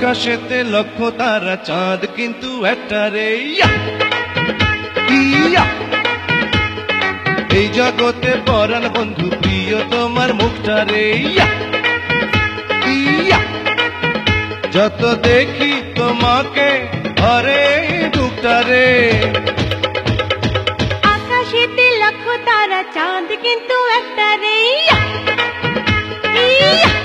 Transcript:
আকাশেতে লক্ষ তারা চাঁদ কিন্তু একটা রে ইয়া ইয়া এই জগতে পরাণ বন্ধু প্রিয় তোমার মুখটা রে ইয়া ইয়া যত দেখি তোমাকে ঘরে বুকটা রে আকাশেতে লক্ষ তারা চাঁদ কিন্তু একটা রে ইয়া ইয়া